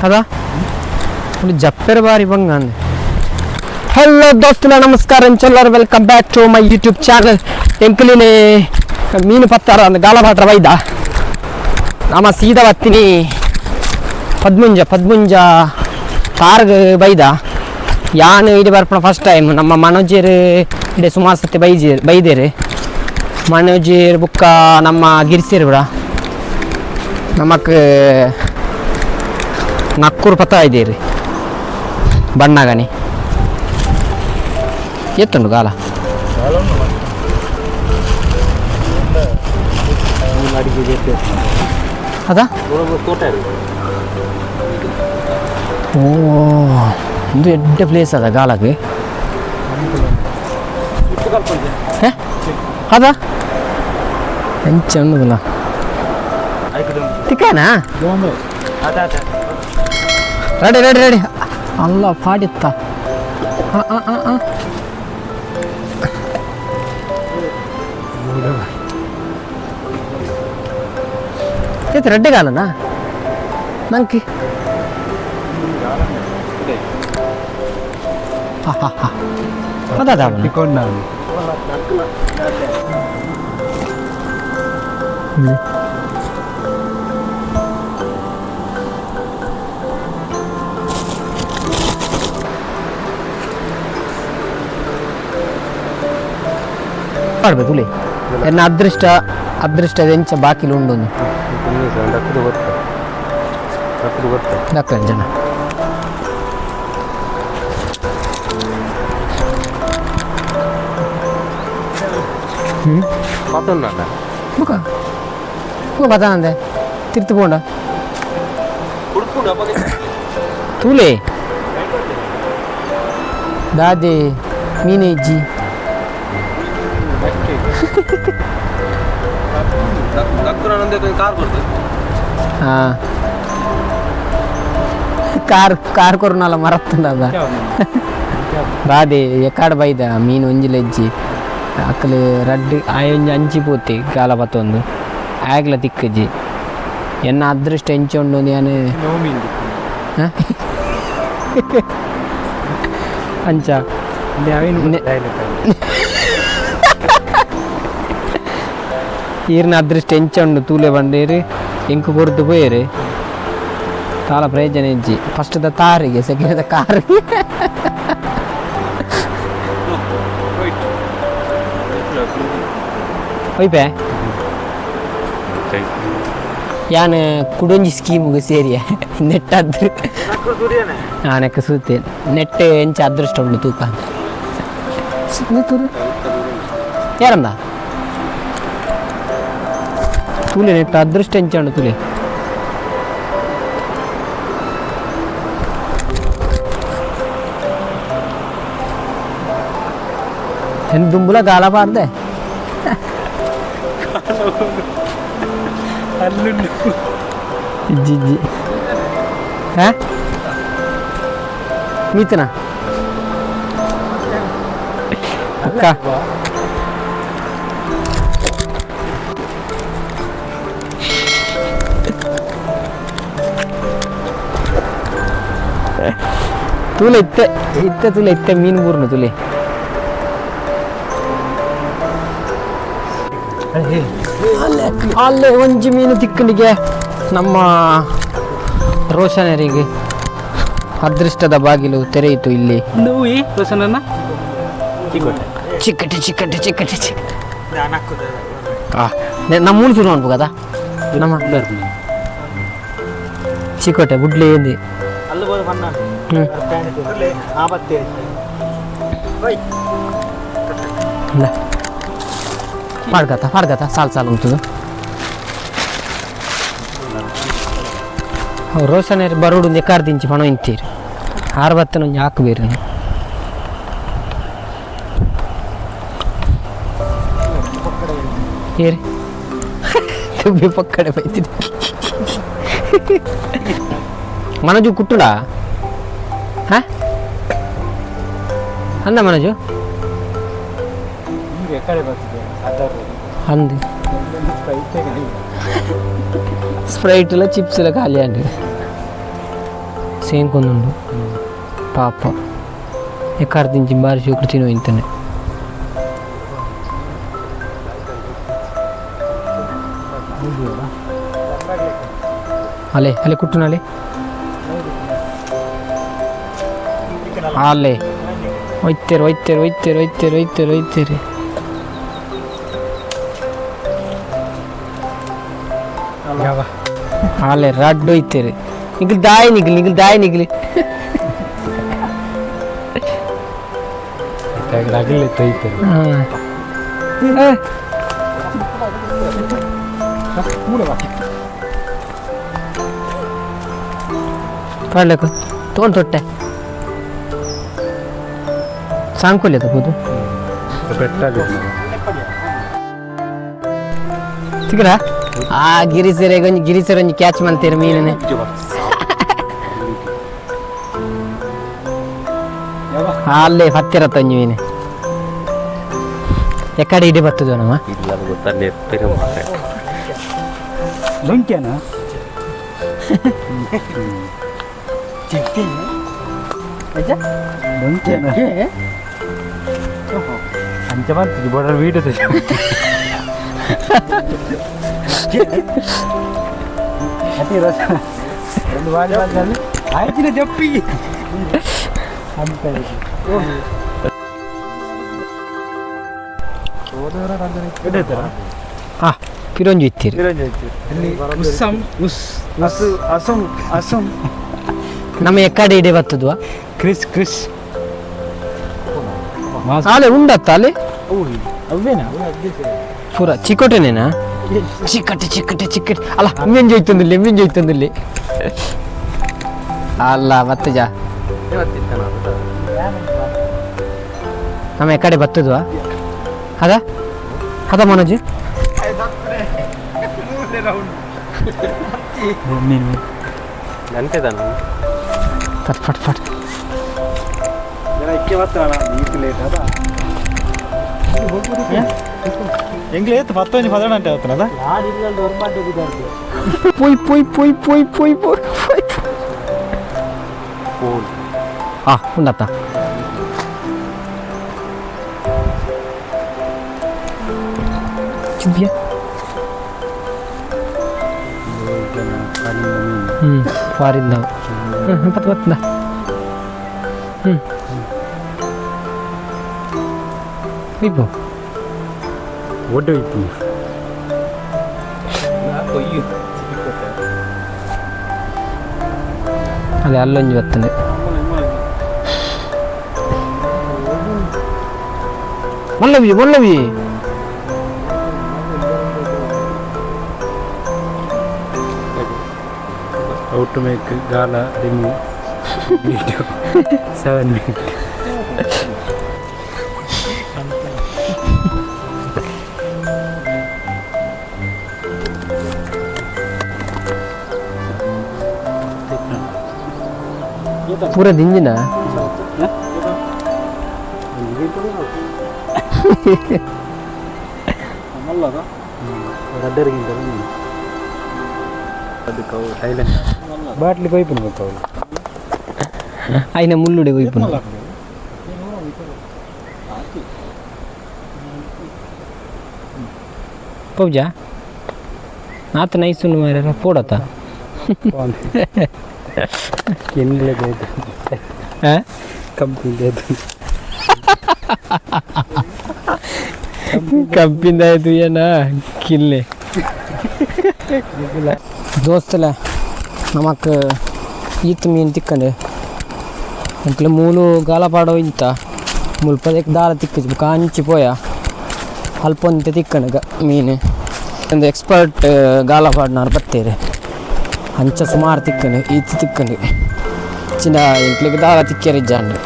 కదా ఇప్పుడు జప్పెర బారి బంగా అంది. హలో దోస్తుల నమస్కారం చెల్లరు, welcome back to my YouTube channel. ಎಂಕಲಿನೇ ಮೀನು ಪತ್ತಾರ ಅಂದ ಗಾಲಭಾಟ್ರ ಬೈದ ನಮ್ಮ ಸೀದಾ ಬತ್ತೀನಿ ಪದ್ಮುಂಜ ಕಾರ್ಗ್ ಬೈದ ಯಾನ್ ಇಡಿ ಬರ್ಪಣ ಫಸ್ಟ್ ಟೈಮ್. ನಮ್ಮ ಮನೋಜರ್ ಇಡೆ ಸುಮಾರು ಸತಿ ಬೈದೇರಿ ಮನೋಜರ್ ಬುಕ್ಕ ನಮ್ಮ ಗಿರ್ಸಿರ್ ಬಿಡ ನಮಕ್ ನಕ್ಕೂರು ಪತ್ತ ಇದ್ದೀರಿ ಬಣ್ಣಗನಿ ಎತ್ತುಂಡು ಗಾಲ ಅದ ಓ ಒಂದು ಎಡ್ಡೆ ಪ್ಲೇಸ್ ಅದ ಗಾಲಕ್ಕೆ ಅದ ಹೆಂಚ ಅನ್ನೋದಿಲ್ಲ ತಿಕ್ಕನಾ ರೆಡಿ ರೆಡಿ ರೆಡಿ ಅಲ್ಲ ಪಾಡಿತ್ತ ರೆಡ್ಡಿ ಗಾಲನಾ ನಂಗೆ ಅದಾದ ಮಾಡ್ಬೇಕು ತುಳಿ ಎನ್ನ ಅದೃಷ್ಟ ಎಂಚ ಬಾಕಿಲು ಉಂಡು ದಕ್ಕ ಜನ ಪತಾನಂದೆ ತಿರ್ತು ಪೋಂಡ ತೂಲೆ ದಾದೆ ಮೀನೆ ಇಜ್ಜಿ ಕಾರ್ ಕೊರ್ನಲ್ಲ ಮರತ್ತಂಡ ರಾಧೆ ಎಕಾಡ್ ಬೈದ ಮೀನು ಒಂಜಿಲೆಜ್ಜಿ ಅಕ್ಕಲು ರಡ್ಡಿ ಆಯೊಂಜಿ ಅಂಚಿ ಪೋತಿ ಗಾಲ ಪತ್ತೊಂದು ಆಗ್ಲ ತಿಕ್ಕಜ್ಜಿ ಎನ್ನ ಅದೃಷ್ಟ ಎಂಚೊಂಡು ನಾನು ಅಂಚ ಈರ್ನ ಅದೃಷ್ಟ ಎಂಚೊಂಡು ತೂಲೆ ಬಂಡೇರಿ ಎಂಕು ಕೊರ್ದು ಪೋಯೇರಿ ತಾಲ ಪ್ರಯೋಜನ ಇಜ್ಜಿ ಫಸ್ಟ್ ದ ತಾರಿಗೆ ಸೆಕೆಂಡ್ ದ ಕಾರಿಗೆ ಒಯ್ಪೆ ಯಾನ್ ಕುಡೊಂಜಿ ಸ್ಕೀಮ್ಗೆ ಸೇರಿಯ ನೆಟ್ ಅದ್ರ ನೆಕ್ಕ ಸೂತೆ ನೆಟ್ ಎಂಚ ಅದೃಷ್ಟ ಉಂಡು ತೂಕ ಯಾರಂದ ತುಲೆ ನೆಟ್ ಅದೃಷ್ಟ ಎಂಚ ಉಂಡು ತುಲೆ ಹೆಣ್ಣು ದುಂಬುಲ ಗಾಲ ಬಾರ್ದೆ ಇಜ್ಜಿ ಹಾ ಮೀತನ ಅಕ್ಕ ತುಲೆ ಇತ್ತೆ ತುಲೆ ಇತ್ತೆ ಮೀನು ಬೂರ್ನು ತುಲೆ ಅಲ್ಲೇ ಒಂಜಿ ಮೀನು ತಿಕ್ಕನಿಗೆ ನಮ್ಮ ರೋಷನರಿಗೆ ಅದೃಷ್ಟದ ಬಾಗಿಲು ತೆರೆಯಿತು ಇಲ್ಲಿ. ಚಿಕ್ಕಟಿ ನಮ್ಮ ಮೂರು ಶುರು ಅನ್ಬೋ ಕದಾ ನಮ್ಮ ಚಿಕ್ಕಟೆ ಬುಡ್ಲಿ ఏంది ಪಾಡ್ಗತ ಸಾಲ್ ಉಂಟು ರೋಷನ ಬರೋಡು ನೆಕ್ಕಾರ್ ದಿಂಚಿ ಪಣ ಇಂತೀರಿ ಆರು ಬತ್ತನ ಒಂಜಿ ಹಾಕಬೇರಿ ಏರಿ ತುಬ್ಬಿ ಪಕ್ಕಡೆ ಬೈತಿದ್ದೆ ಮನೋಜು ಕುಟ್ಟುಡಾ ಹಾ ಅಂದ ಮನೋಜು ಅಂದು ಸ್ಪ್ರೈಟ್ಲ ಚಿಪ್ಸ್ಲ ಖಾಲಿ ಅಂడి ಸೇಂಕೊಂದುಂಡು ಪಾಪ ಎಕ್ಕಾಡ್ ದಿಂಚಿ ಬಾರಿ ಶುಕ್ರ ತಿನ್ನೋಯ್ತಾನೆ. ಅಲೆ ಅಲೆ ಕುಟ್ಟುನಾಳೆ ಅಲೆ ಒಯ್ತೇರಿ ಒಯ್ತೇರಿ ಒಯ್ತೇರಿ ಒಯ್ತೇರಿ ಒಯ್ತೇರಿ ಒಯ್ತೇರಿ ಅಲೆ ರಡ್ಡು ಒಯ್ತೇರಿ ನಿಗಲ್ ದಾಯಿ ನಿಗಲಿ ನಿಗಲ್ ದಾಯಿ ನಿಗಲಿ ಕಾಡ್ಬೇಕು ತೊಗೊಂಡು ತೊಟ್ಟೆ ಸಾಂಕೋಲಿ ತಗೋದು ಸಿಗ್ರಾ ಆ ಗಿರಿಸೆರೆ ಒಂಜಿ ಕ್ಯಾಚ್ ಮಾಡ್ತೀರ ಮೀನನೆ ಅಲ್ಲೇ ಹತ್ತಿರ ತಂಜಿ ಮೀನು ಎಕಡೆ ಇಡೀ ಬರ್ತದ ನಮ್ಮ ಜಪ್ಪಿ ಕಿರಂಜಿ ಇತ್ತೀರಿ ನಮ್ಮ ಎಕಡೆ ಇಡೀ ಬರ್ತದ್ವಾ ಕ್ರಿಸ್ ಕ್ರಿಸ್ ಅಲೆ ಉಂಡತ್ತ ಅಲ್ಲಿ ಅವೇನಾ ಪೂರ ಚಿಕ್ಕೋಟೆನೇನಾ ಚಿಕ್ಕಟ್ಟೆ ಚಿಕ್ಕಟ್ಟೆ ಚಿಕ್ಕಟ್ಟೆ ಅಲ್ಲ ಮೆಂಜು ಹೋಯ್ತಂದಿಲ್ಲಿ ಮೆಂಜು ಹೋಯ್ತಂದಿಲ್ಲಿ ಅಲ್ಲ ಮತ್ತೆ ಜಾ ನಮ್ಮ ಎಕಡೆ ಬರ್ತದ್ವಾ ಅದ ಅದ ಮನೋಜ್ ಫಟ್ ಫಟ್ ಫಟ್ ಎಂಗ್ಲೇತ್ ಮತ್ತೊಂದು ಪದಣ ಅಂತ ಹೇಳ್ತಾನದ ಪೊಯ್ ಪೊಯ್ ಪೊಯ್ ಪೊಯ್ ಪೊಯ್ ಪೊಯ್ ಪೊಯ್ ಉಂಡತ್ತ ಚಿದ್ಯಾ ಫಾರಿನ್ ನಾವು ಪತ್ತು ಪತ್ತದ ಇಬ್ಬು ಒಡ್ಡು ಇತ್ತು ಅದೇ ಅಲ್ಲೊಂಜಿ ಬರ್ತದೆ ಮೊಲ್ಲವಿ ಮೊಲ್ಲವಿ how to make gala demo video 7 minutes ಪೂರ ದಿಂಜಿನ ಬಾಟ್ಲಿ ಪೈಪ್ ಗೊತ್ತಾವಲ್ಲ అయిన ముల్లుడే వైపు ಪೌಜಾ ಆತ ನೈಸು ಮಾರ ಪೋಡತ್ತ ಎಣ್ಣೆ ಕಂಪಿಂದಾಯ್ತು ಏನ ಕಿಲ್ಲೆ ದೋಸ್ತಲ ನಮಕ್ ಈತ ಮೀನು ತಿಕ್ಕಂಡೆ ಅಂಕಲ್ ಮೂಲು ಗಾಲ ಪಾಡೋ ಇಂತ ಮುಲ್ಪದಕ್ಕೆ ದಾರ ತಿಕ್ಕಿದ್ವಿ ಕಾಂಚಿ ಪೋಯ ಅಲ್ಪೊಂತೆ ತಿಕ್ಕಂಡೆ ಮೀನು ಒಂದು ಎಕ್ಸ್ಪರ್ಟ್ ಗಾಲ ಪಾಡ್ನಾರು ಬತ್ತೇರೆ ಅಂಚ ಸುಮಾರು ತಿಕ್ಕಂಡೆ ಈತ ತಿಕ್ಕಂಡೆ ಚಿನ್ನ ಇಂಕ್ಲಿಗೆ ದಾರ ತಿಕ್ಕೇರಿ ಜಾಂಡು